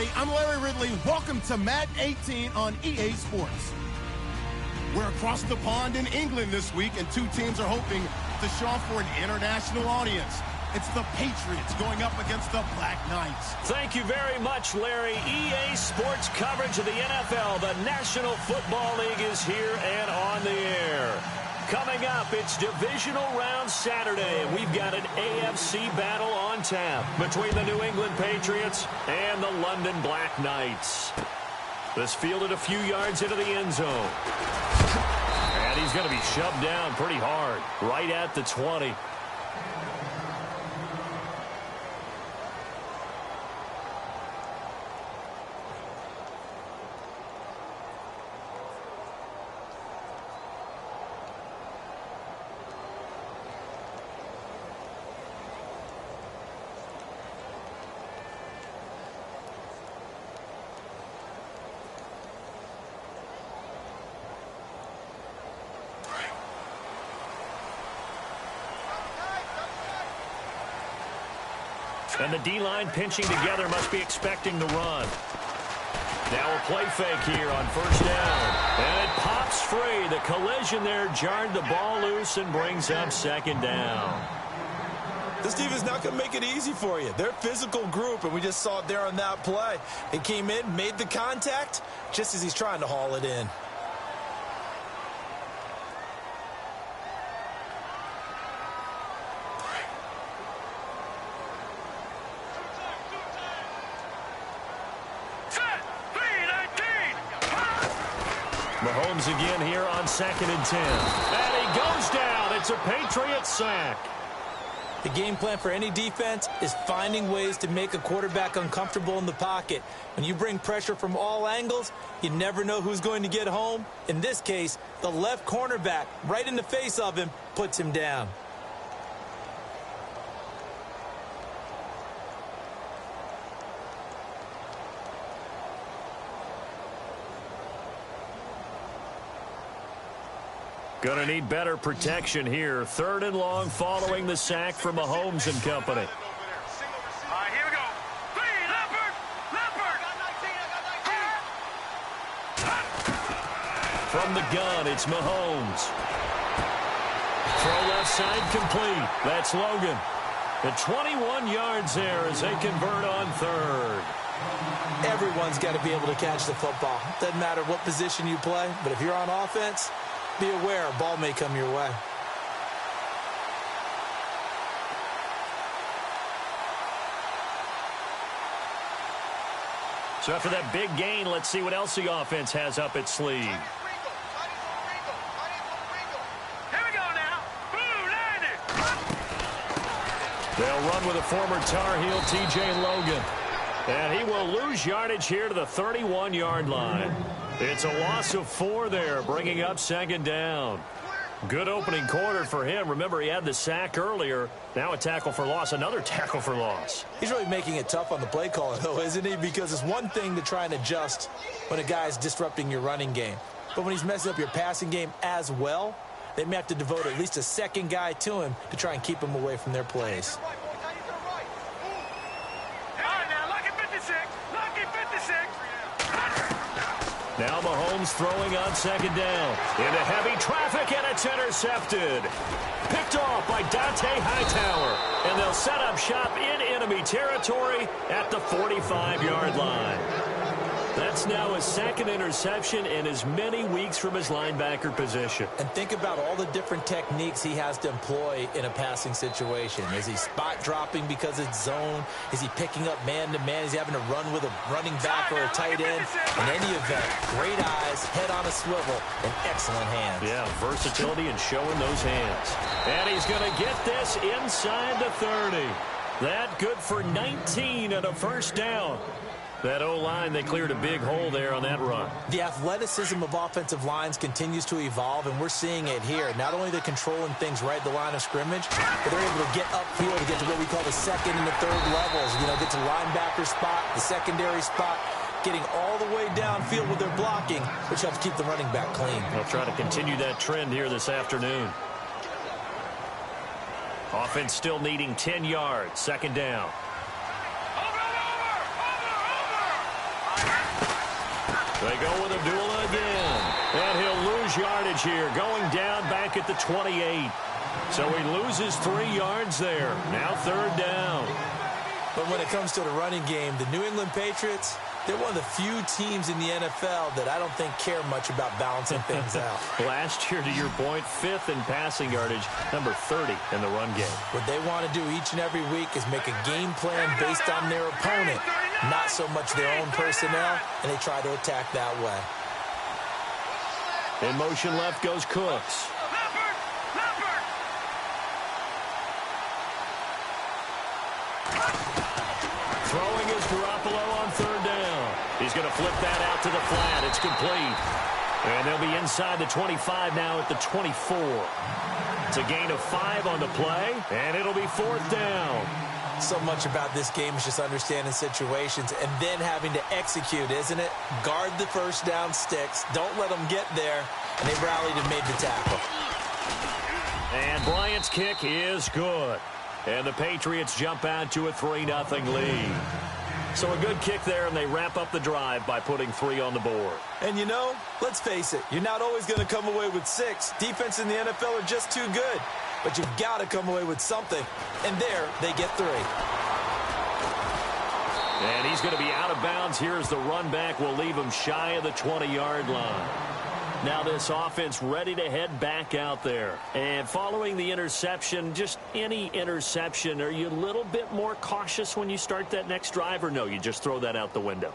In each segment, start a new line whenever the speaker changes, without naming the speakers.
everybody. I'm Larry Ridley. Welcome to Madden 18 on EA Sports. We're across the pond in England this week, and two teams are hoping to show off for an international audience. It's the Patriots going up against the Black Knights.
Thank you very much, Larry. EA Sports coverage of the NFL. The National Football League is here and on the air. Coming up, it's divisional round Saturday, and we've got an AFC battle on tap between the New England Patriots and the London Black Knights. This fielded a few yards into the end zone. And he's going to be shoved down pretty hard, right at the 20. And the D-line pinching together must be expecting the run. Now a play fake here on first down. And it pops free. The collision there jarred the ball loose and brings up second down.
This team is not going to make it easy for you. They're a physical group, and we just saw it there on that play. It came in, made the contact, just as he's trying to haul it in.
Mahomes again here on 2nd and 10. And he goes down. It's a Patriot sack.
The game plan for any defense is finding ways to make a quarterback uncomfortable in the pocket. When you bring pressure from all angles, you never know who's going to get home. In this case, the left cornerback, right in the face of him, puts him down.
Gonna need better protection here. 3rd and long following the sack from Mahomes and company.
Here we go. Leopard!
From the gun, it's Mahomes. Throw left side complete. That's Logan. The 21 yards there as they convert on 3rd.
Everyone's got to be able to catch the football. Doesn't matter what position you play, but if you're on offense, be aware a ball may come your way.
So after that big gain, let's see what else the offense has up its sleeve.
Here we go now.
They'll run with a former Tar Heel, T.J. Logan. And he will lose yardage here to the 31-yard line. It's a loss of 4 there, bringing up 2nd down. Good opening quarter for him. Remember, he had the sack earlier. Now a tackle for loss, another tackle for loss.
He's really making it tough on the play caller, though, isn't he? Because it's one thing to try and adjust when a guy's disrupting your running game. But when he's messing up your passing game as well, they may have to devote at least a second guy to him to try and keep him away from their plays.
Now Mahomes throwing on 2nd down. Into heavy traffic, and it's intercepted. Picked off by Dante Hightower. And they'll set up shop in enemy territory at the 45-yard line. That's now his 2nd interception in as many weeks from his linebacker position.
And think about all the different techniques he has to employ in a passing situation. Is he spot dropping because it's zone? Is he picking up man-to-man? Is he having to run with a running back or a tight end? In any event, great eyes, head on a swivel, and excellent hands.
Yeah, versatility and showing those hands. And he's going to get this inside the 30. That good for 19 and a first down. That O-line, they cleared a big hole there on that run.
The athleticism of offensive lines continues to evolve, and we're seeing it here. Not only they're controlling things right at the line of scrimmage, but they're able to get upfield to get to what we call the 2nd and the 3rd levels. You know, get to linebacker spot, the secondary spot, getting all the way downfield with their blocking, which helps keep the running back clean.
They'll try to continue that trend here this afternoon. Offense still needing 10 yards, 2nd down. They go with Abdullah again. And he'll lose yardage here, going down back at the 28. So he loses 3 yards there. Now 3rd down.
But when it comes to the running game, the New England Patriots, they're one of the few teams in the NFL that I don't think care much about balancing things out.
Last year, to your point, 5th in passing yardage, number 30 in the run game. What
they want to do each and every week is make a game plan based on their opponent, not so much their own personnel, and they try to attack that way.
In motion left goes Cooks. Throwing is Garoppolo on 3rd down. He's going to flip that out to the flat. It's complete. And they'll be inside the 25 now at the 24. It's a gain of 5 on the play, and it'll be 4th down.
So much about this game is just understanding situations and then having to execute, isn't it? Guard the first down sticks. Don't let them get there. And they rallied and made the tackle.
And Bryant's kick is good. And the Patriots jump out to a 3-0 lead. So a good kick there, and they wrap up the drive by putting 3 on the board.
And you know, let's face it, you're not always going to come away with 6. Defense in the NFL are just too good. But you've got to come away with something. And there, they get 3.
And he's going to be out of bounds here as the run back will leave him shy of the 20-yard line. Now this offense ready to head back out there. And following the interception, just any interception, are you a little bit more cautious when you start that next drive, or no, you just throw that out the window?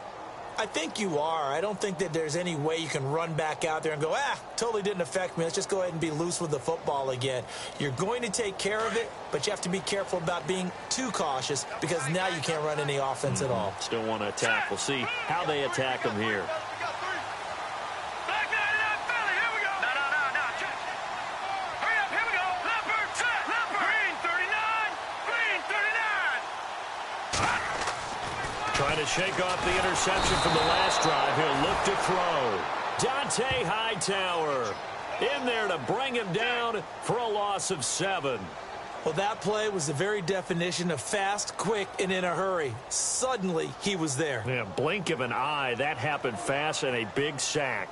I think you are. I don't think that there's any way you can run back out there and go, totally didn't affect me. Let's just go ahead and be loose with the football again. You're going to take care of it, but you have to be careful about being too cautious because now you can't run any offense at all.
Still want to attack. We'll see how they attack them here. Trying to shake off the interception from the last drive. He'll look to throw. Dante Hightower in there to bring him down for a loss of 7.
Well, that play was the very definition of fast, quick, and in a hurry. Suddenly, he was there.
Yeah, blink of an eye. That happened fast and a big sack.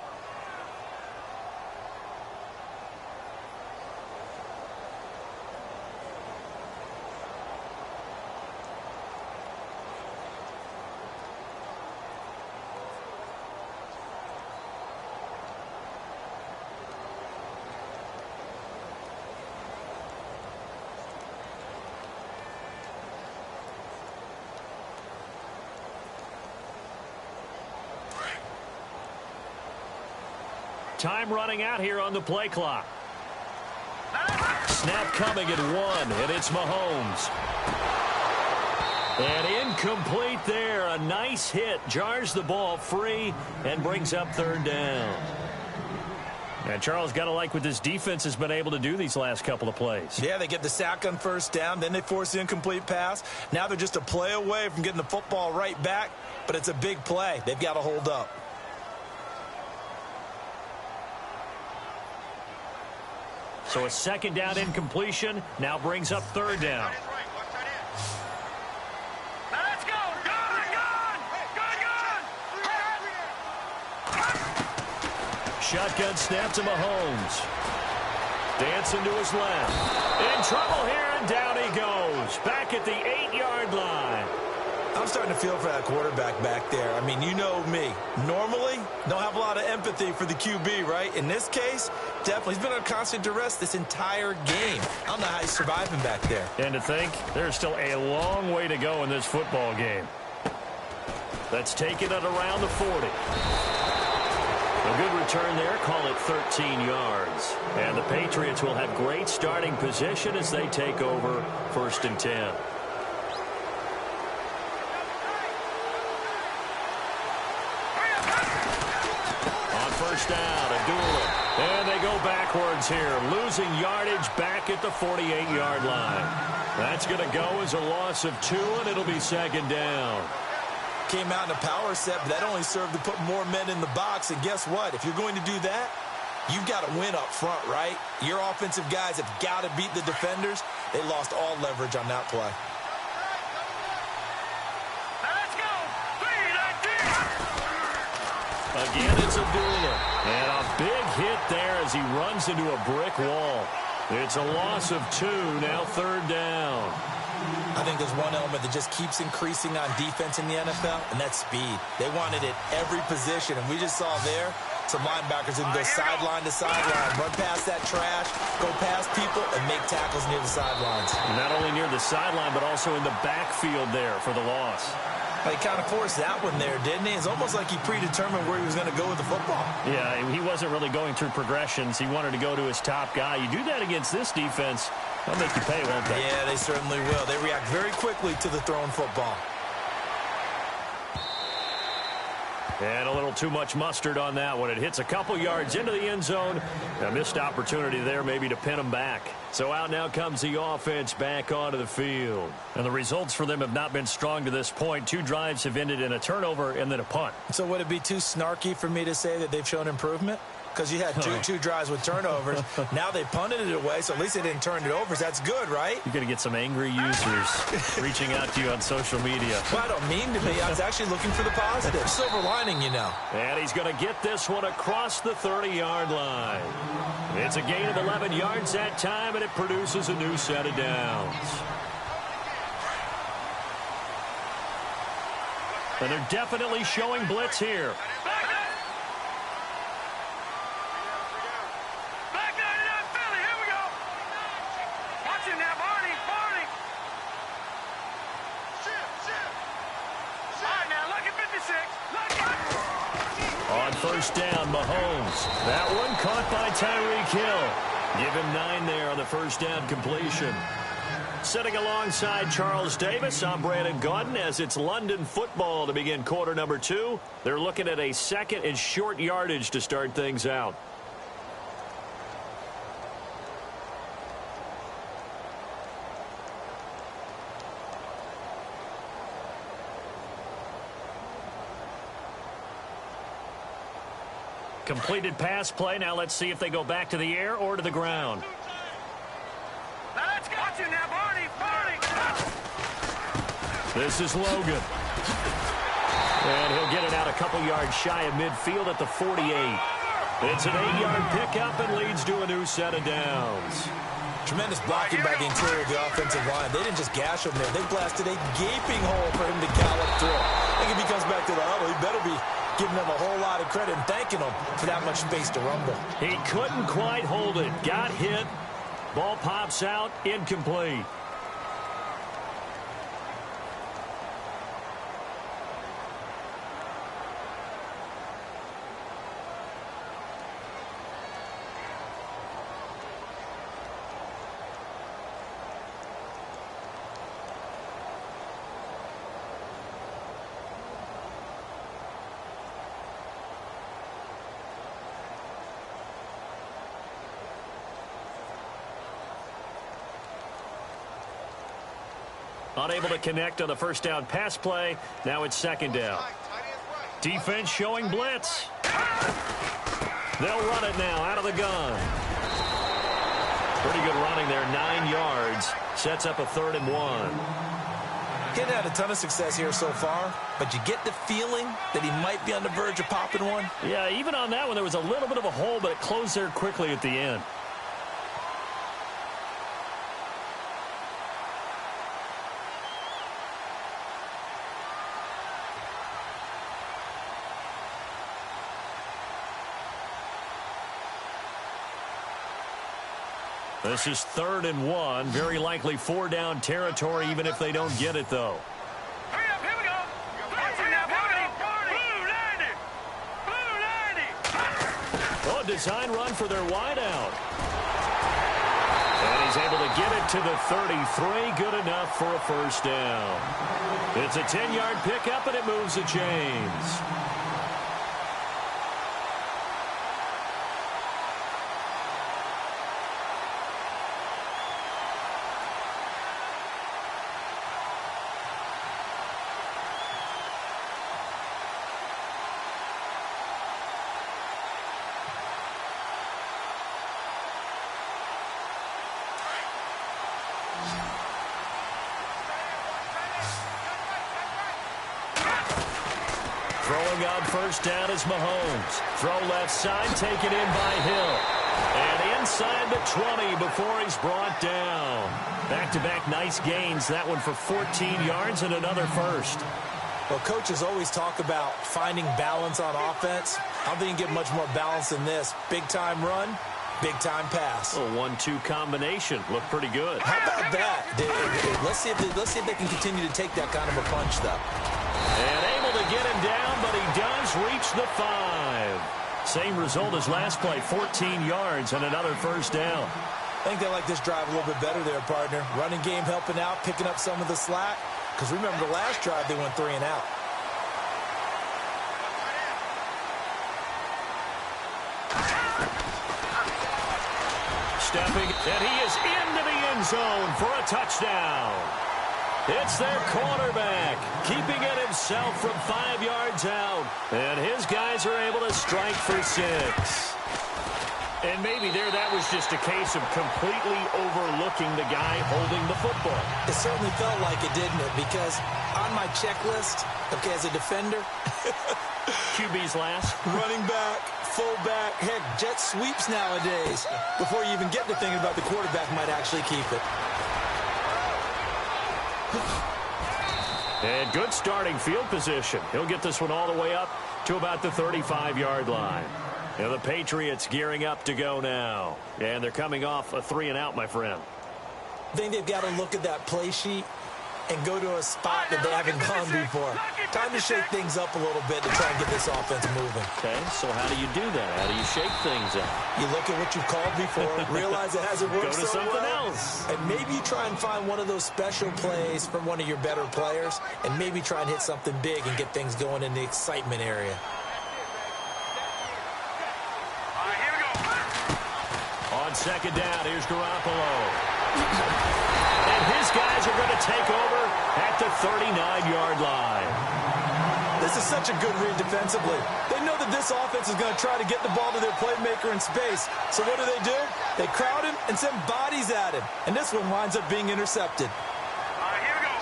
Time running out here on the play clock. Snap coming at 1, and it's Mahomes. And incomplete there. A nice hit. Jars the ball free and brings up 3rd down. And Charles, got to like what this defense has been able to do these last couple of plays.
Yeah, they get the sack on 1st down, then they force the incomplete pass. Now they're just a play away from getting the football right back, but it's a big play. They've got to hold up.
So a 2nd down incompletion now brings up 3rd down.
Let's go.
Shotgun snap to Mahomes. Dancing to his left. In trouble here, and down he goes. Back at the 8-yard line.
I'm starting to feel for that quarterback back there. I mean, you know me. Normally, don't have a lot of empathy for the QB, right? In this case, definitely. He's been on constant duress this entire game. I don't know how he's surviving back there.
And to think, there's still a long way to go in this football game. That's taken it around the 40. A good return there, call it 13 yards. And the Patriots will have great starting position as they take over 1st and 10. First down, Abdullah. And they go backwards here, losing yardage back at the 48-yard line. That's going to go as a loss of 2, and it'll be 2nd down.
Came out in a power set, but that only served to put more men in the box. And guess what? If you're going to do that, you've got to win up front, right? Your offensive guys have got to beat the defenders. They lost all leverage on that play.
Again, it's Abdullah. And a big hit there as he runs into a brick wall. It's a loss of 2, now 3rd down.
I think there's one element that just keeps increasing on defense in the NFL, and that's speed. They want it at every position, and we just saw there some linebackers that can go sideline to sideline, run past that trash, go past people, and make tackles near the sidelines.
Not only near the sideline, but also in the backfield there for the loss.
He kind of forced that one there, didn't he? It's almost like he predetermined where he was going to go with the football.
Yeah, he wasn't really going through progressions. He wanted to go to his top guy. You do that against this defense, they'll make you pay, won't they?
Yeah, they certainly will. They react very quickly to the thrown football.
And a little too much mustard on that one. It hits a couple yards into the end zone. A missed opportunity there maybe to pin them back. So out now comes the offense back onto the field. And the results for them have not been strong to this point. 2 drives have ended in a turnover and then a punt.
So would it be too snarky for me to say that they've shown improvement? Because you had two drives with turnovers. Now they punted it away, so at least they didn't turn it over. So that's good, right?
You're going to get some angry users reaching out to you on social media.
Well, I don't mean to be. I was actually looking for the positive. Silver lining, you know.
And he's going to get this one across the 30-yard line. It's a gain of 11 yards that time, and it produces a new set of downs. And they're definitely showing blitz here. On first down, Mahomes. That one caught by Tyreek Hill. Give him 9 there on the first down completion. Sitting alongside Charles Davis, I'm Brandon Gaudin as it's London football to begin quarter number 2. They're looking at a 2nd and short yardage to start things out. Completed pass play. Now let's see if they go back to the air or to the ground.
Now let's go. Watch it now, Barney.
This is Logan. And he'll get it out a couple yards shy of midfield at the 48. It's an 8-yard pickup and leads to a new set of downs.
Tremendous blocking by the interior of the offensive line. They didn't just gash him there. They blasted a gaping hole for him to gallop through. I think if he comes back to the huddle, he better be giving them a whole lot of credit and thanking them for that much space to rumble.
He couldn't quite hold it. Got hit. Ball pops out. Incomplete. Unable to connect on the first down pass play. Now it's 2nd down. Defense showing blitz. They'll run it now out of the gun. Pretty good running there, 9 yards. Sets up a 3rd and 1.
He hadn't had a ton of success here so far, but you get the feeling that he might be on the verge of popping one.
Yeah, even on that one, there was a little bit of a hole, but it closed there quickly at the end. This is 3rd and 1. Very likely 4-down territory, even if they don't get it, though.
Hurry up, here we go. Watch it now, Barney. Blue 90.
Oh, a design run for their wideout. And he's able to get it to the 33. Good enough for a first down. It's a 10-yard pickup, and it moves the chains. Throwing on first down is Mahomes. Throw left side, taken in by Hill. And inside the 20 before he's brought down. Back-to-back nice gains. That one for 14 yards and another first.
Well, coaches always talk about finding balance on offense. I don't think you can get much more balance than this. Big-time run, big-time pass.
A 1-2 combination. Looked pretty good.
How about that? Let's see if they can continue to take that kind of a punch, though.
And able to get him down, but he does reach the 5. Same result as last play, 14 yards and another first down.
I think they like this drive a little bit better there, partner. Running game helping out, picking up some of the slack. Because remember, the last drive, they went 3 and out.
Stepping, and he is into the end zone for a touchdown. It's their quarterback, keeping it himself from 5 yards out. And his guys are able to strike for 6. And maybe that was just a case of completely overlooking the guy holding the football.
It certainly felt like it, didn't it? Because on my checklist, okay, as a defender,
QB's last.
Running back, fullback, heck, jet sweeps nowadays. Before you even get to thinking about the quarterback might actually keep it.
And good starting field position. He'll get this one all the way up to about the 35-yard line. And the Patriots gearing up to go now. And they're coming off a 3 and out, my friend.
I think they've got to look at that play sheet and go to a spot that they haven't gone before. Time to shake things up a little bit to try and get this offense moving.
Okay, so how do you do that? How do you shake things up?
You look at what you've called before, realize it hasn't worked
so well. Go to something else.
And maybe you try and find one of those special plays from one of your better players, and maybe try and hit something big and get things going in the excitement area.
On second down, here's Garoppolo. And his guys are going to take over at the 39-yard line.
This is such a good read defensively. They know that this offense is going to try to get the ball to their playmaker in space. So what do? They crowd him and send bodies at him. And this one winds up being intercepted.
Here we go.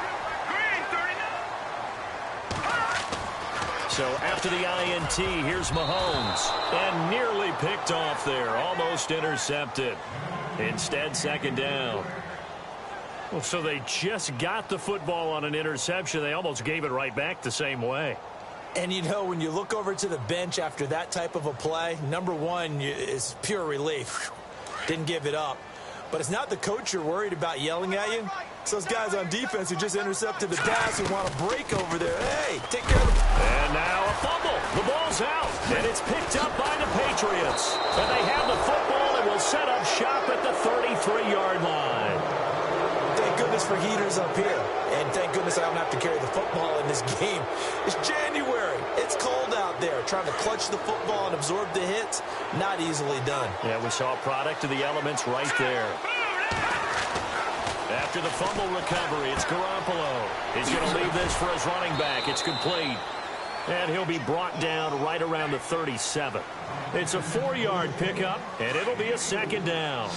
Green, 39.
So after the INT, here's Mahomes. And nearly picked off there. Almost intercepted. Instead, second down. Well, so they just got the football on an interception. They almost gave it right back the same way.
And, you know, when you look over to the bench after that type of a play, number one is pure relief. Didn't give it up. But it's not the coach you're worried about yelling at you. It's those guys on defense who just intercepted the pass who want to break over there. Hey, take care of the...
And now a fumble. The ball's out. And it's picked up by the Patriots. And they have the football and will set up shop at the 33-yard line.
Thank goodness for heaters up here. And thank goodness I don't have to carry the football in this game. It's January. It's cold out there. Trying to clutch the football and absorb the hits, not easily done.
Yeah, we saw a product of the elements right there. After the fumble recovery, it's Garoppolo. He's going to leave this for his running back. It's complete. And he'll be brought down right around the 37. It's a 4-yard pickup, and it'll be a second down.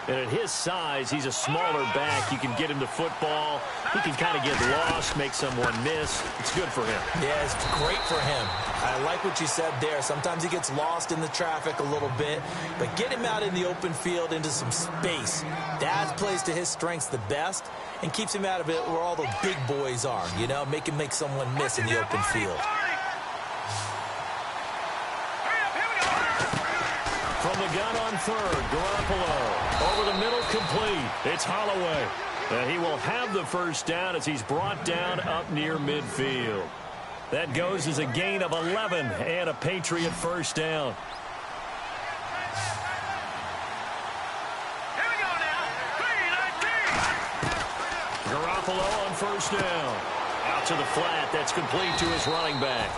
And at his size, he's a smaller back. You can get him the football. He can kind of get lost, make someone miss. It's good for him.
Yeah, it's great for him. I like what you said there. Sometimes he gets lost in the traffic a little bit, but get him out in the open field into some space. That plays to his strengths the best and keeps him out of it where all the big boys are, you know, make someone miss in the open field.
From the gun on third, Garoppolo. Over the middle, complete. It's Holloway. He will have the first down as he's brought down up near midfield. That goes as a gain of 11 and a Patriot first down.
Here we go now. 3-19.
Garoppolo on first down. Out to the flat. That's complete to his running back.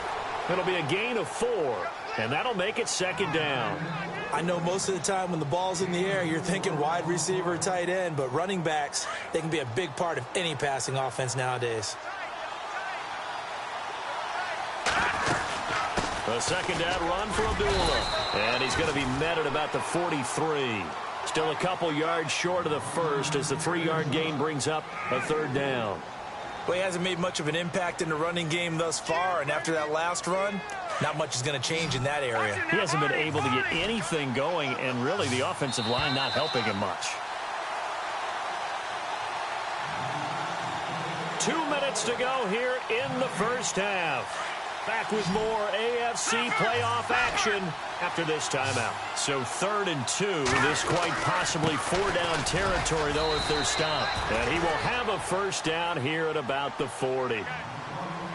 It'll be a gain of 4, and that'll make it second down.
I know most of the time when the ball's in the air, you're thinking wide receiver, tight end, but running backs, they can be a big part of any passing offense nowadays.
A second down run for Abdullah. And he's going to be met at about the 43. Still a couple yards short of the first as the 3-yard gain brings up a third down.
Well, he hasn't made much of an impact in the running game thus far, and after that last run, not much is going to change in that area.
He hasn't been able to get anything going, and really the offensive line not helping him much. 2 minutes to go here in the first half. Back with more AFC playoff action after this timeout. So 3rd and 2. This quite possibly 4-down territory, though, if they're stopped. And he will have a first down here at about the 40.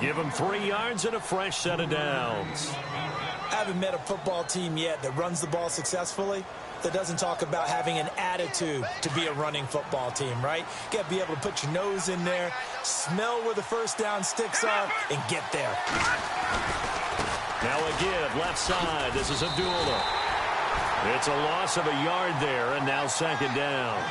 Give him 3 yards and a fresh set of downs.
I haven't met a football team yet that runs the ball successfully that doesn't talk about having an attitude to be a running football team, right? You got to be able to put your nose in there, smell where the first down sticks are, and get there.
Now a give, left side. This is Abdullah. It's a loss of a yard there, and now 2nd down.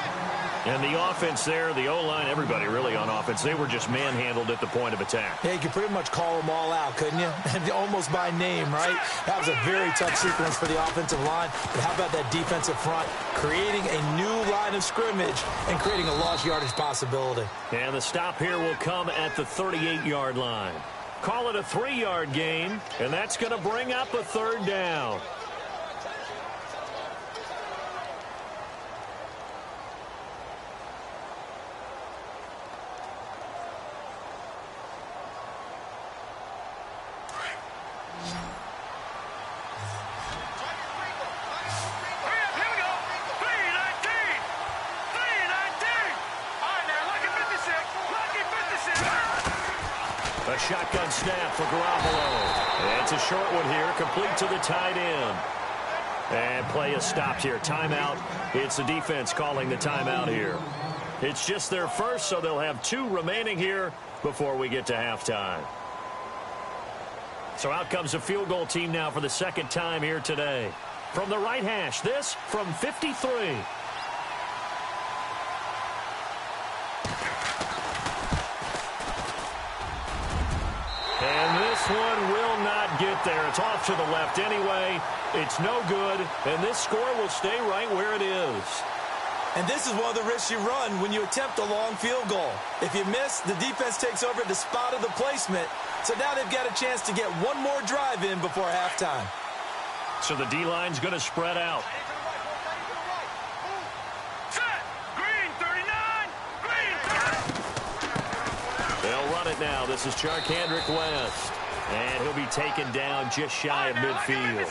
And the offense there, the O-line, everybody really on offense, they were just manhandled at the point of attack.
Yeah, you could pretty much call them all out, couldn't you? Almost by name, right? That was a very tough sequence for the offensive line. But how about that defensive front creating a new line of scrimmage and creating a lost yardage possibility?
And the stop here will come at the 38-yard line. Call it a 3-yard gain, and that's going to bring up a 3rd down. A shotgun snap for Garoppolo. It's a short one here, complete to the tight end. And play is stopped here. Timeout. It's the defense calling the timeout here. It's just their first, so they'll have 2 remaining here before we get to halftime. So out comes the field goal team now for the 2nd time here today. From the right hash, this from 53. And this one will not get there. It's off to the left anyway. It's no good, and this score will stay right where it is.
And this is one of the risks you run when you attempt a long field goal. If you miss, the defense takes over at the spot of the placement. So now they've got a chance to get one more drive in before halftime.
So the D-line's going to spread out.
Set. Green 39. Green 30.
They'll run it now. This is Charkandrick West. And he'll be taken down just shy of midfield.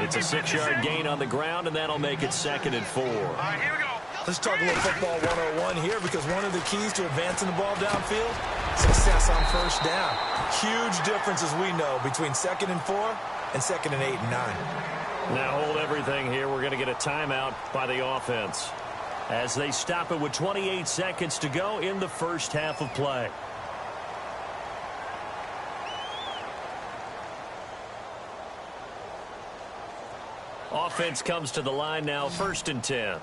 It's a 6-yard gain on the ground, and that'll make it 2nd and 4.
All right, here we go.
Let's talk a little football 101 here, because one of the keys to advancing the ball downfield, success on first down. Huge difference, as we know, between 2nd and 4 and 2nd and 8 and 9.
Now hold everything here. We're going to get a timeout by the offense as they stop it with 28 seconds to go in the first half of play. Offense comes to the line now, 1st and 10.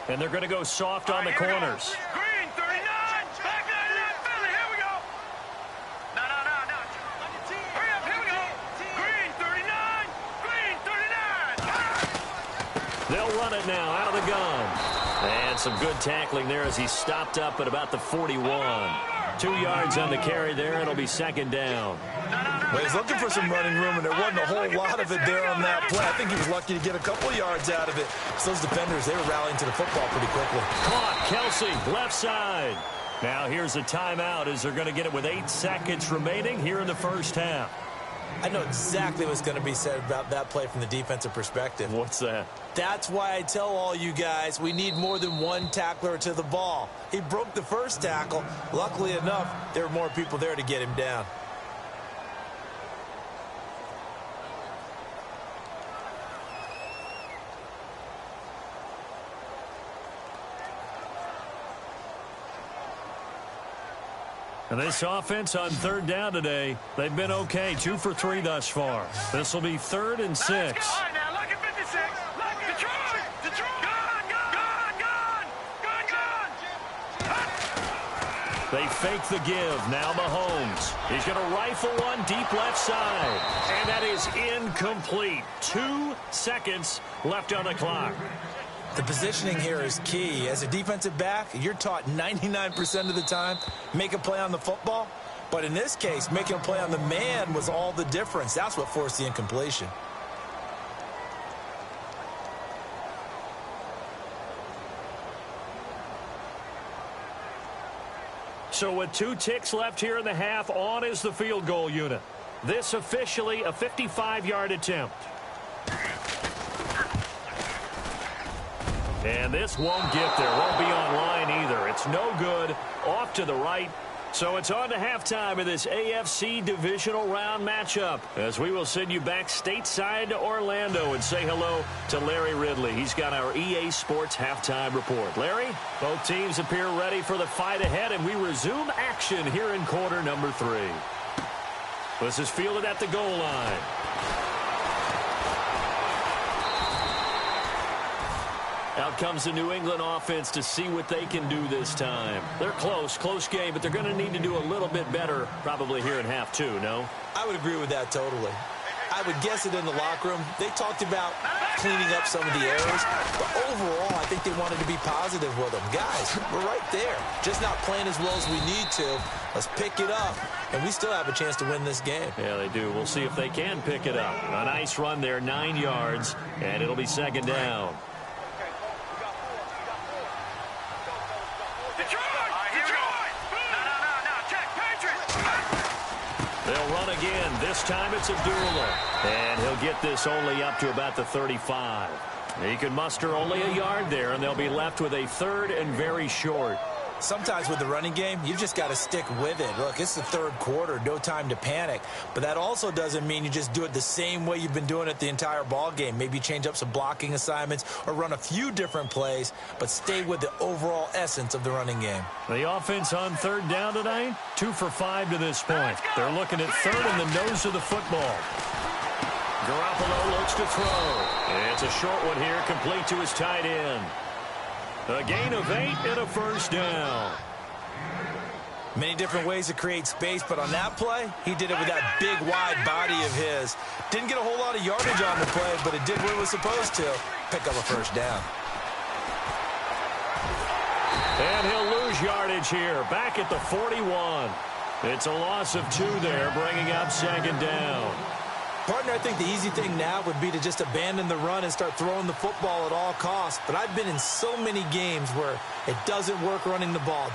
And they're going to go soft on the corners.
Green 39. Back line left. Philly. Here we go. No. Hurry up. Here we go. Green 39. Green 39.
They'll run it now out of the gun. And some good tackling there as he stopped up at about the 41. 2 yards on the carry there. It'll be 2nd down.
Well, he's looking for some running room, and there wasn't a whole lot of it there on that play. I think he was lucky to get a couple yards out of it. So those defenders, they were rallying to the football pretty quickly.
Caught, Kelsey, left side. Now here's a timeout as they're going to get it with 8 seconds remaining here in the first half.
I know exactly what's going to be said about that play from the defensive perspective.
What's that?
That's why I tell all you guys we need more than one tackler to the ball. He broke the first tackle. Luckily enough, there were more people there to get him down.
And this offense on 3rd down today, they've been okay. 2 for 3 thus far. This will be 3rd and 6.
All right, now, look at 56. Look at Detroit. Gone.
They fake the give. Now Mahomes. He's going to rifle one deep left side. And that is incomplete. 2 seconds left on the clock.
The positioning here is key. As a defensive back, you're taught 99% of the time, make a play on the football. But in this case, making a play on the man was all the difference. That's what forced the incompletion.
So with 2 ticks left here in the half, on is the field goal unit. This officially a 55-yard attempt. And this won't get there. Won't be on line either. It's no good. Off to the right. So it's on to halftime of this AFC divisional round matchup, as we will send you back stateside to Orlando and say hello to Larry Ridley. He's got our EA Sports halftime report. Larry, both teams appear ready for the fight ahead, and we resume action here in quarter number 3. This is fielded at the goal line. Out comes the New England offense to see what they can do this time. They're close game, but they're going to need to do a little bit better probably here in half 2, no?
I would agree with that totally. I would guess it in the locker room. They talked about cleaning up some of the errors, but overall, I think they wanted to be positive with them. Guys, we're right there. Just not playing as well as we need to. Let's pick it up, and we still have a chance to win this game.
Yeah, they do. We'll see if they can pick it up. A nice run there, 9 yards, and it'll be second down. They'll run again. This time it's Abdullah. And he'll get this only up to about the 35. He can muster only a yard there, and they'll be left with a third and very short.
Sometimes with the running game, you've just got to stick with it. Look, it's the third quarter, no time to panic. But that also doesn't mean you just do it the same way you've been doing it the entire ball game. Maybe change up some blocking assignments or run a few different plays, but stay with the overall essence of the running game.
The offense on third down tonight, 2 for 5 to this point. They're looking at third in the nose of the football. Garoppolo looks to throw. It's a short one here, complete to his tight end. A gain of 8 and a first down.
Many different ways to create space, but on that play, he did it with that big, wide body of his. Didn't get a whole lot of yardage on the play, but it did what it was supposed to. Pick up a first down.
And he'll lose yardage here, back at the 41. It's a loss of 2 there, bringing up second down.
Partner, I think the easy thing now would be to just abandon the run and start throwing the football at all costs. But I've been in so many games where it doesn't work running the ball,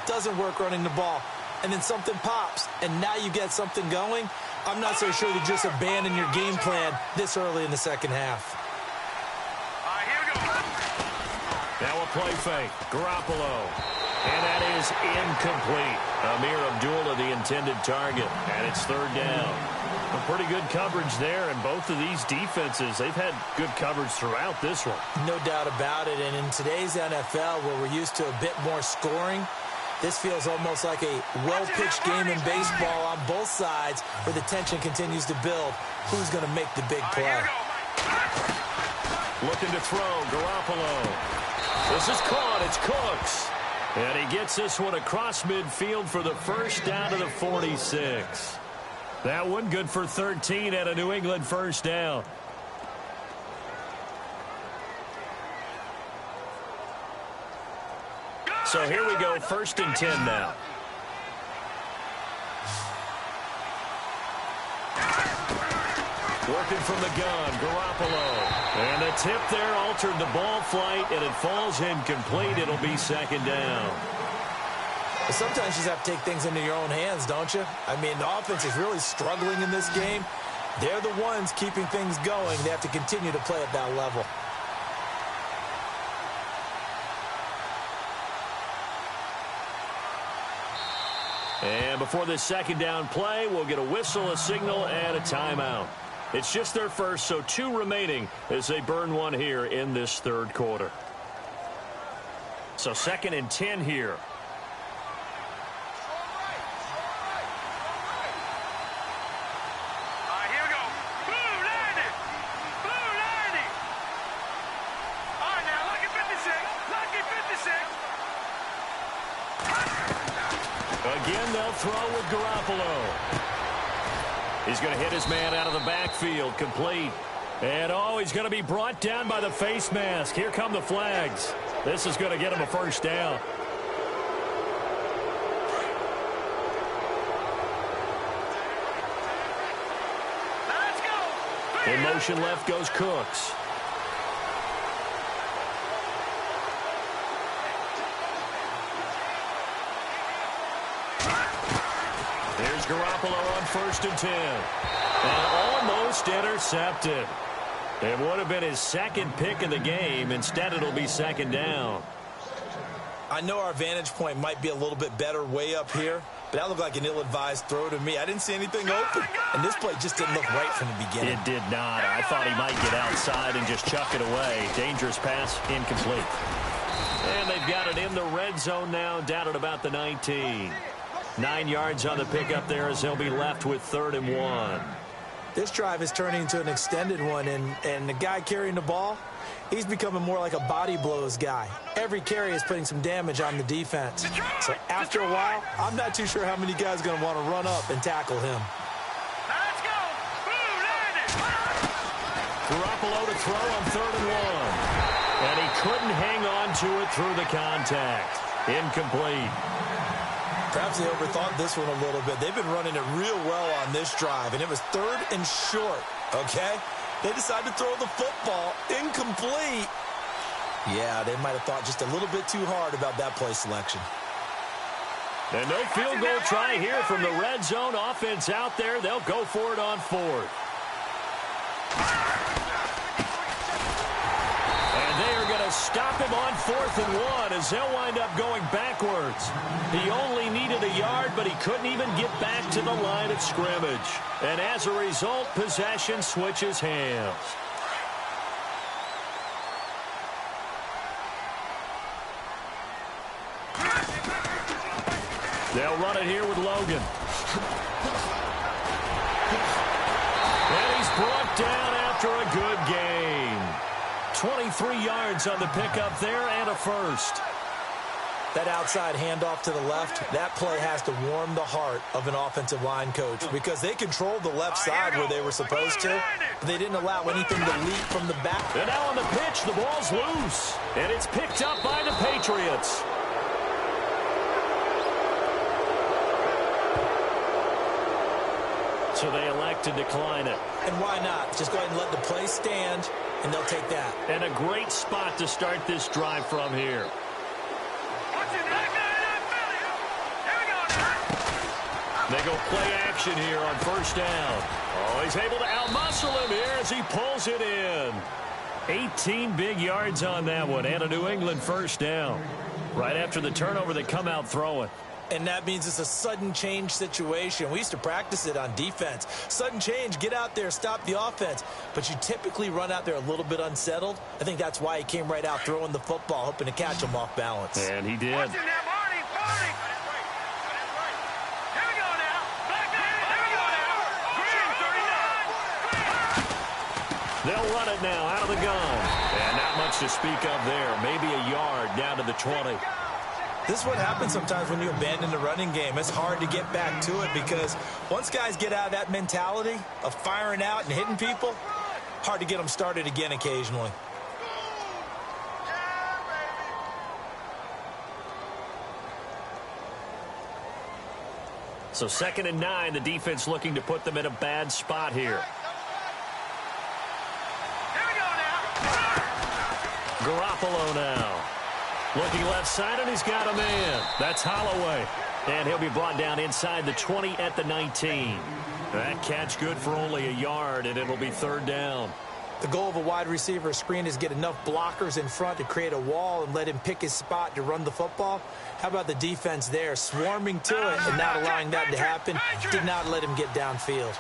and then something pops, and now you get something going. I'm not so sure to just abandon your game plan this early in the second half.
Here we go.
Now a play fake. Garoppolo. And that is incomplete. Amir Abdullah, the intended target, and it's third down. A pretty good coverage there, and both of these defenses, they've had good coverage throughout this one.
No doubt about it, and in today's NFL, where we're used to a bit more scoring, this feels almost like a well-pitched game in baseball on both sides, where the tension continues to build. Who's going to make the big play?
Looking to throw, Garoppolo. This is caught, it's Cooks. And he gets this one across midfield for the first down to the 46. That one good for 13 at a New England first down. So here we go, 1st and 10 now. Working from the gun, Garoppolo. And the tip there altered the ball flight, and it falls incomplete. It'll be second down.
But sometimes you just have to take things into your own hands, don't you? I mean, the offense is really struggling in this game. They're the ones keeping things going. They have to continue to play at that level.
And before this second down play, we'll get a whistle, a signal, and a timeout. It's just their first, so 2 remaining as they burn one here in this third quarter. So 2nd and 10 here.
Here we go. Blue 90. Blue 90. All right, now, lucky 56. Lucky 56.
Again, they'll throw with Garoppolo. He's going to hit his man out of the backfield, complete. And, oh, he's going to be brought down by the face mask. Here come the flags. This is going to get him a first down.
Let's go.
In motion left goes Cooks. Here's Garoppolo on 1st and 10. And almost intercepted. It would have been his second pick of the game. Instead, it'll be 2nd down.
I know our vantage point might be a little bit better way up here, but that looked like an ill-advised throw to me. I didn't see anything open, and this play just didn't look right from the beginning.
It did not. I thought he might get outside and just chuck it away. Dangerous pass, incomplete. And they've got it in the red zone now, down at about the 19. 9 yards on the pickup there as they'll be left with 3rd and 1.
This drive is turning into an extended one, and the guy carrying the ball, he's becoming more like a body blows guy. Every carry is putting some damage on the defense. So after a while, I'm not too sure how many guys are going to want to run up and tackle him.
Let's go.
Garoppolo to throw on 3rd and 1. And he couldn't hang on to it through the contact. Incomplete.
Perhaps they overthought this one a little bit. They've been running it real well on this drive, and it was 3rd and short, okay? They decided to throw the football incomplete. Yeah, they might have thought just a little bit too hard about that play selection.
And no field goal try here from the red zone. Offense out there. They'll go for it on 4th. They are going to stop him on 4th and 1 as they'll wind up going backwards. He only needed a yard, but he couldn't even get back to the line of scrimmage. And as a result, possession switches hands. They'll run it here with Logan. And he's brought down after a good game. 23 yards on the pickup there and a first.
That outside handoff to the left, that play has to warm the heart of an offensive line coach because they controlled the left side where they were supposed to, but they didn't allow anything to leap from the back.
And now on the pitch, the ball's loose, and it's picked up by the Patriots. So they elect to decline it.
And why not? Just go ahead and let the play stand, and they'll take that.
And a great spot to start this drive from here. They go play action here on 1st down. Oh, he's able to outmuscle him here as he pulls it in. 18 big yards on that one, and a New England 1st down. Right after the turnover, they come out throwing.
And that means it's a sudden change situation. We used to practice it on defense. Sudden change, get out there, stop the offense. But you typically run out there a little bit unsettled. I think that's why he came right out throwing the football, hoping to catch him off balance.
And he did. They'll run it now out of the gun. And not much to speak of there. Maybe a yard down to the 20.
This is what happens sometimes when you abandon the running game. It's hard to get back to it because once guys get out of that mentality of firing out and hitting people, hard to get them started again occasionally.
So 2nd and 9, the defense looking to put them in a bad spot here. Garoppolo now. Looking left side, and he's got a man. That's Holloway. And he'll be brought down inside the 20 at the 19. That catch good for only a yard, and it'll be 3rd down.
The goal of a wide receiver screen is get enough blockers in front to create a wall and let him pick his spot to run the football. How about the defense there, swarming to it and not allowing that to happen? Did not let him get downfield.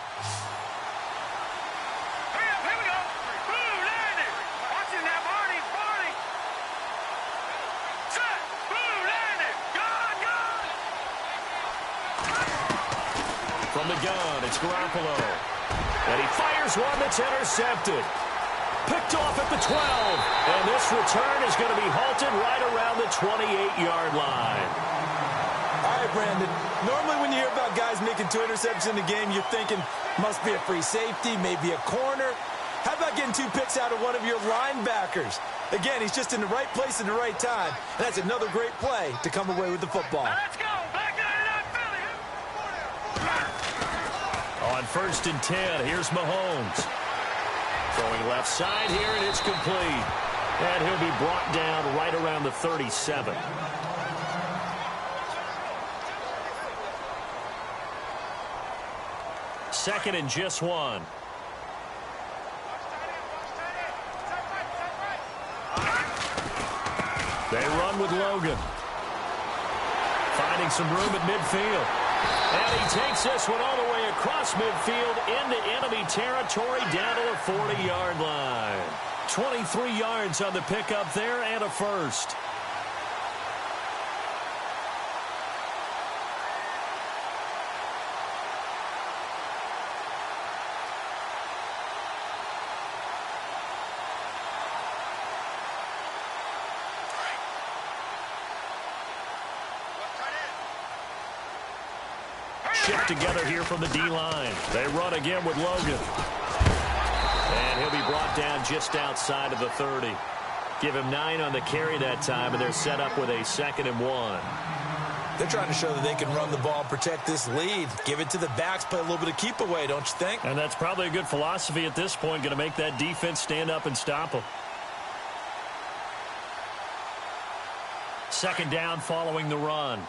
From the gun, it's Garoppolo. And he fires one that's intercepted. Picked off at the 12. And this return is going to be halted right around the 28-yard line.
All right, Brandon. Normally when you hear about guys making 2 interceptions in the game, you're thinking must be a free safety, maybe a corner. How about getting 2 picks out of one of your linebackers? Again, he's just in the right place at the right time. And that's another great play to come away with the football.
Let's go. Back 99 Philly.
On 1st and 10, here's Mahomes. Throwing left side here, and it's complete. And he'll be brought down right around the 37. Second and just 1. They run with Logan. Finding some room at midfield. And he takes this one all the way across midfield into enemy territory down to the 40-yard line. 23 yards on the pickup there and a first. Shift together here from the D-line. They run again with Logan. And he'll be brought down just outside of the 30. Give him 9 on the carry that time, and they're set up with a 2nd and 1.
They're trying to show that they can run the ball and protect this lead. Give it to the backs, play a little bit of keep away, don't you think?
And that's probably a good philosophy at this point, going to make that defense stand up and stop them. 2nd down following the run.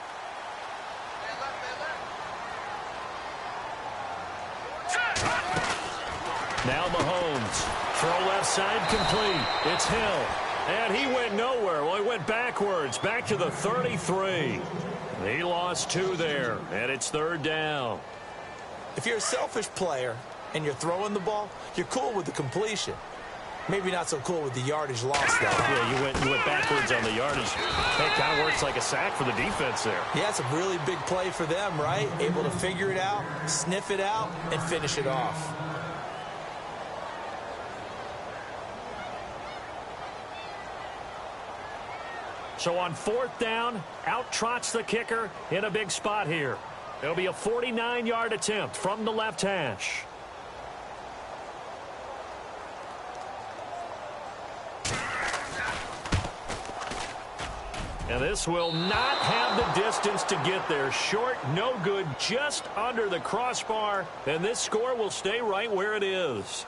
Now Mahomes. Throw left side complete. It's Hill. And he went nowhere. Well, he went backwards. Back to the 33. He lost 2 there. And it's 3rd down.
If you're a selfish player and you're throwing the ball, you're cool with the completion. Maybe not so cool with the yardage loss, though.
Yeah, you went backwards on the yardage. It kind of works like a sack for the defense there.
Yeah, it's a really big play for them, right? Able to figure it out, sniff it out, and finish it off.
So on 4th down, out trots the kicker in a big spot here. It'll be a 49-yard attempt from the left hash. And this will not have the distance to get there. Short, no good, just under the crossbar. And this score will stay right where it is.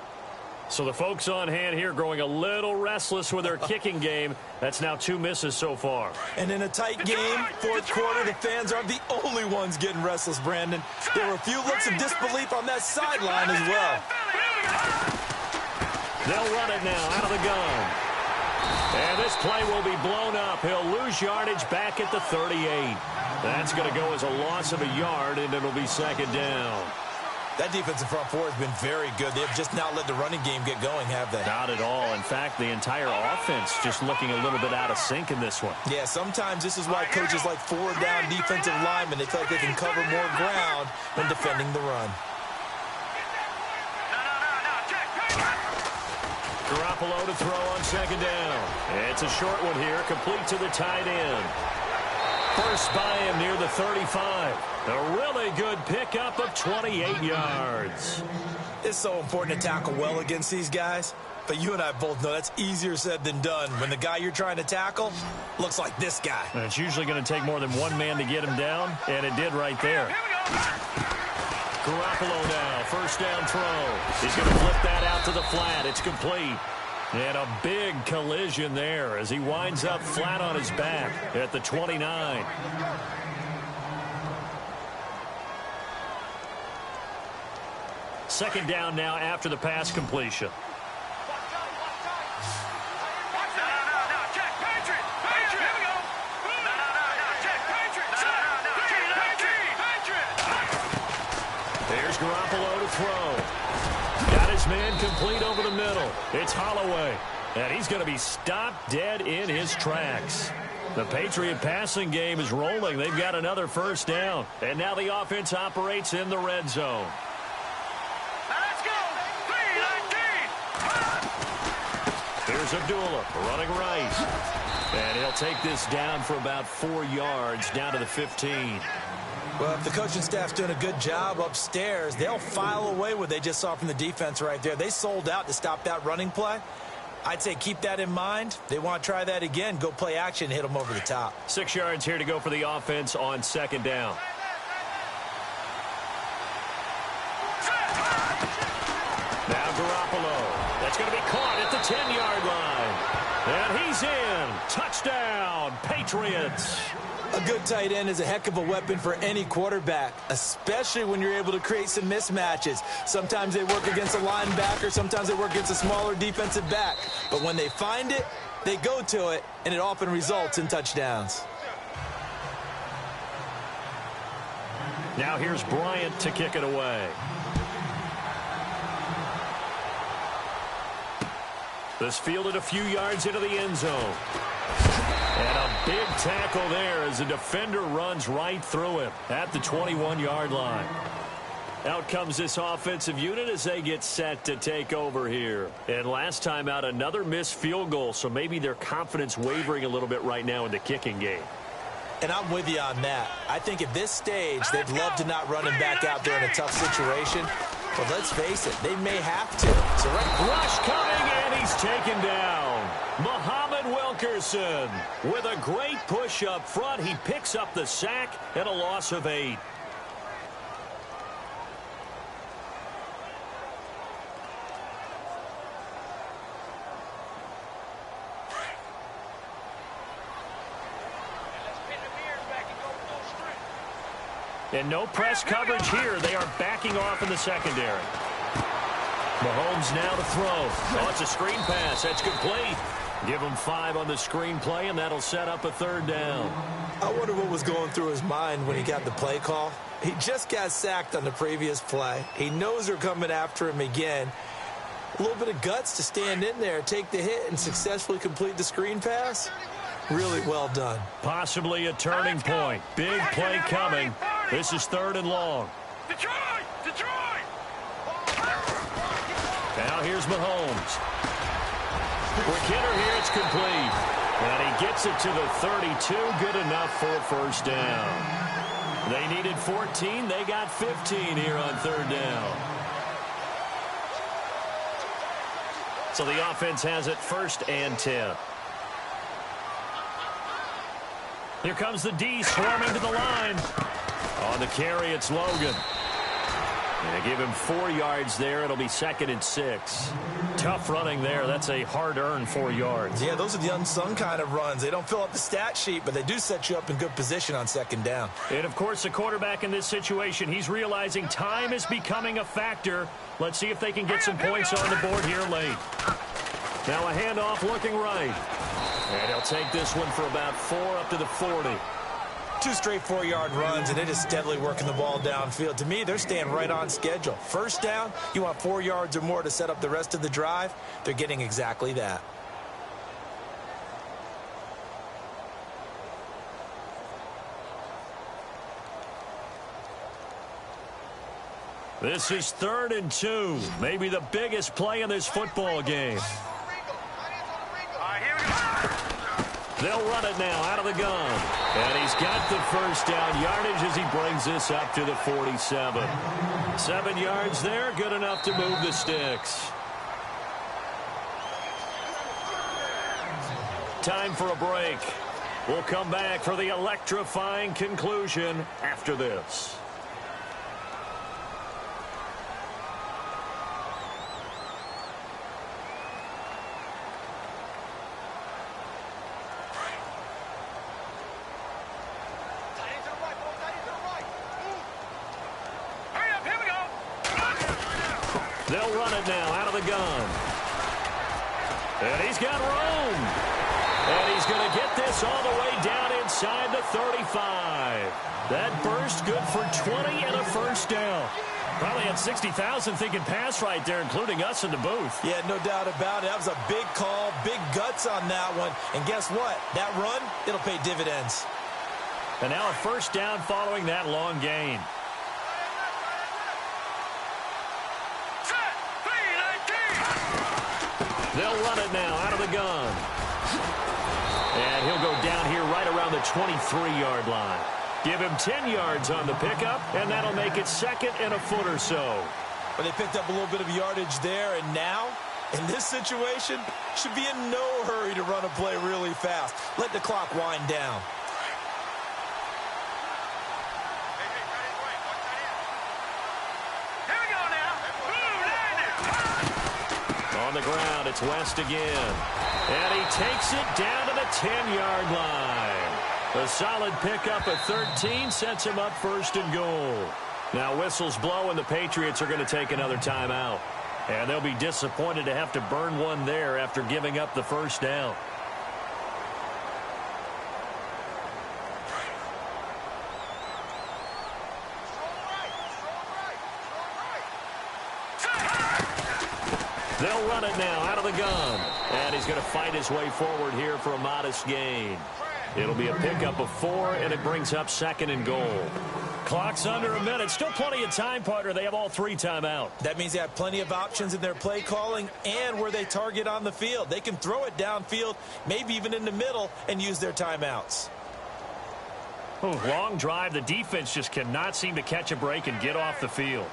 So the folks on hand here growing a little restless with their kicking game. That's now 2 misses so far.
And in a tight game, 4th quarter, the fans aren't the only ones getting restless, Brandon. There were a few looks of disbelief on that sideline as well.
They'll run it now out of the gun. And this play will be blown up. He'll lose yardage back at the 38. That's going to go as a loss of a yard, and it'll be 2nd down.
That defensive front four has been very good. They've just not let the running game get going, have they?
Not at all. In fact, the entire offense just looking a little bit out of sync in this one.
Yeah, sometimes this is why coaches like 4-down defensive linemen, they feel like they can cover more ground when defending the run.
Garoppolo to throw on 2nd down. It's a short one here, complete to the tight end. First by him near the 35. A really good pickup of 28 yards.
It's so important to tackle well against these guys. But you and I both know that's easier said than done when the guy you're trying to tackle looks like this guy.
And it's usually going to take more than one man to get him down, and it did right there. Garoppolo now, 1st down throw. He's going to flip that out to the flat. It's complete. And a big collision there as he winds up flat on his back at the 29. Second down now after the pass completion. There's Garoppolo to throw. Got his man complete over the middle. It's Holloway. And he's going to be stopped dead in his tracks. The Patriot passing game is rolling. They've got another 1st down. And now the offense operates in the red zone. Here's Abdullah running right. And he'll take this down for about 4 yards down to the 15.
Well, if the coaching staff's doing a good job upstairs, they'll file away what they just saw from the defense right there. They sold out to stop that running play. I'd say keep that in mind. They want to try that again. Go play action, hit them over the top.
6 yards here to go for the offense on second down. Now Garoppolo. That's going to be caught at the 10-yard line. And he's in. Touchdown, Patriots.
A good tight end is a heck of a weapon for any quarterback, especially when you're able to create some mismatches. Sometimes they work against a linebacker, sometimes they work against a smaller defensive back. But when they find it, they go to it, and it often results in touchdowns.
Now here's Bryant to kick it away. This fielded a few yards into the end zone. And a big tackle there as the defender runs right through him at the 21-yard line. Out comes this offensive unit as they get set to take over here. And last time out, another missed field goal, so maybe their confidence wavering a little bit right now in the kicking game.
And I'm with you on that. I think at this stage, they'd love to not run him back out there in a tough situation. But let's face it, they may have to.
So rush coming, and he's taken down. Muhammad Wilkerson with a great push up front. He picks up the sack and a loss of 8. And no press coverage here. They are backing off in the secondary. Mahomes now to throw. Oh, it's a screen pass. That's complete. Give him 5 on the screen play, and that'll set up a 3rd down.
I wonder what was going through his mind when he got the play call. He just got sacked on the previous play. He knows they're coming after him again. A little bit of guts to stand in there, take the hit, and successfully complete the screen pass. Really well done.
Possibly a turning point. Big play coming. This is 3rd and long.
Detroit!
Now here's Mahomes. Quick hitter here, it's complete. And he gets it to the 32, good enough for a 1st down. They needed 14, they got 15 here on 3rd down. So the offense has it 1st and 10. Here comes the D swarming to the line. On the carry, it's Logan. And they give him 4 yards there. It'll be 2nd and 6. Tough running there. That's a hard-earned 4 yards.
Yeah, those are the unsung kind of runs. They don't fill up the stat sheet, but they do set you up in good position on 2nd down.
And, of course, the quarterback in this situation, he's realizing time is becoming a factor. Let's see if they can get some points on the board here late. Now a handoff looking right. And he'll take this one for about 4 up to the 40.
2 straight 4-yard runs, and it is steadily working the ball downfield. To me, they're staying right on schedule. 1st down, you want 4 yards or more to set up the rest of the drive. They're getting exactly that.
This is 3rd and 2. Maybe the biggest play in this football game. They'll run it now out of the gun. And he's got the 1st down yardage as he brings this up to the 47. 7 yards there, good enough to move the sticks. Time for a break. We'll come back for the electrifying conclusion after this. They'll run it now out of the gun. And he's got room. And he's going to get this all the way down inside the 35. That burst good for 20 and a 1st down. Probably had 60,000 thinking pass right there, including us in the booth.
Yeah, no doubt about it. That was a big call, big guts on that one. And guess what? That run, it'll pay dividends.
And now a 1st down following that long gain. They'll run it now out of the gun. And he'll go down here right around the 23-yard line. Give him 10 yards on the pickup, and that'll make it 2nd and a foot or so.
Well, they picked up a little bit of yardage there, and now, in this situation, should be in no hurry to run a play really fast. Let the clock wind down.
Here we go now.
On the ground, it's West again. And he takes it down to the 10-yard line. A solid pickup at 13 sets him up 1st and goal. Now whistles blow and the Patriots are going to take another timeout. And they'll be disappointed to have to burn one there after giving up the 1st down. They'll run it now out of the gun. And he's going to fight his way forward here for a modest gain. It'll be a pickup of 4, and it brings up 2nd and goal. Clock's under a minute. Still plenty of time, partner. They have all 3 timeout.
That means they have plenty of options in their play calling and where they target on the field. They can throw it downfield, maybe even in the middle, and use their timeouts.
Oh, long drive. The defense just cannot seem to catch a break and get off the field.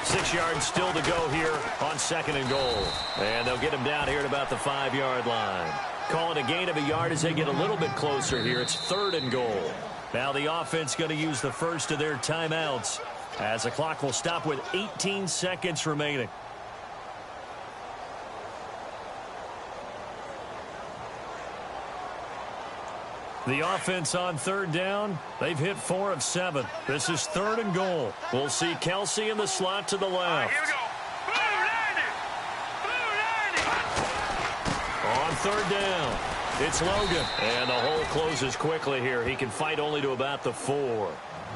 6 yards still to go here on 2nd and goal. And they'll get him down here at about the 5-yard line. Call it a gain of a yard as they get a little bit closer here. It's 3rd and goal. Now the offense going to use the first of their timeouts as the clock will stop with 18 seconds remaining. The offense on 3rd down, they've hit 4 of 7. This is 3rd and goal. We'll see Kelsey in the slot to the left.
Here we go.
On 3rd down, it's Logan. And the hole closes quickly here. He can fight only to about the 4.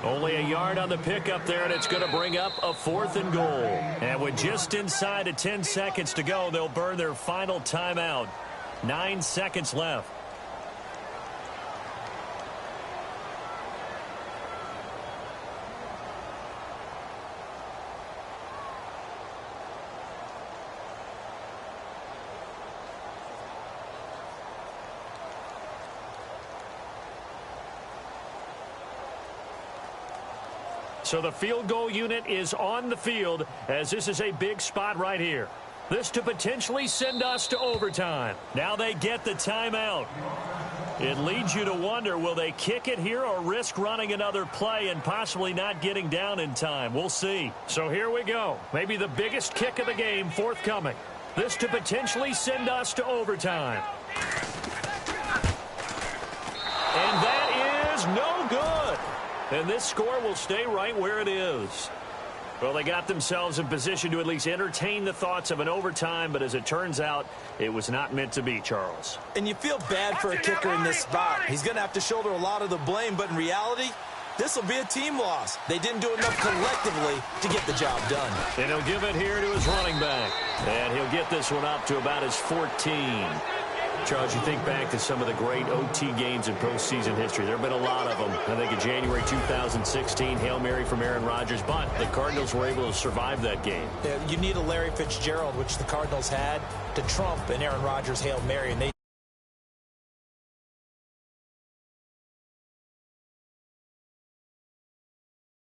Only a yard on the pickup there, and it's going to bring up a 4th and goal. And with just inside of 10 seconds to go, they'll burn their final timeout. 9 seconds left. So the field goal unit is on the field as this is a big spot right here. This to potentially send us to overtime. Now they get the timeout. It leads you to wonder, will they kick it here or risk running another play and possibly not getting down in time? We'll see. So here we go. Maybe the biggest kick of the game forthcoming. This to potentially send us to overtime. And that is no good. And this score will stay right where it is. Well, they got themselves in position to at least entertain the thoughts of an overtime, but as it turns out, it was not meant to be, Charles.
And you feel bad for a kicker in this spot. He's going to have to shoulder a lot of the blame, but in reality, this will be a team loss. They didn't do enough collectively to get the job done.
And he'll give it here to his running back. And he'll get this one up to about his 14. Charles, you think back to some of the great OT games in postseason history. There have been a lot of them. I think in January 2016, Hail Mary from Aaron Rodgers, but the Cardinals were able to survive that game.
Yeah, you need a Larry Fitzgerald, which the Cardinals had, to trump an Aaron Rodgers Hail Mary, and they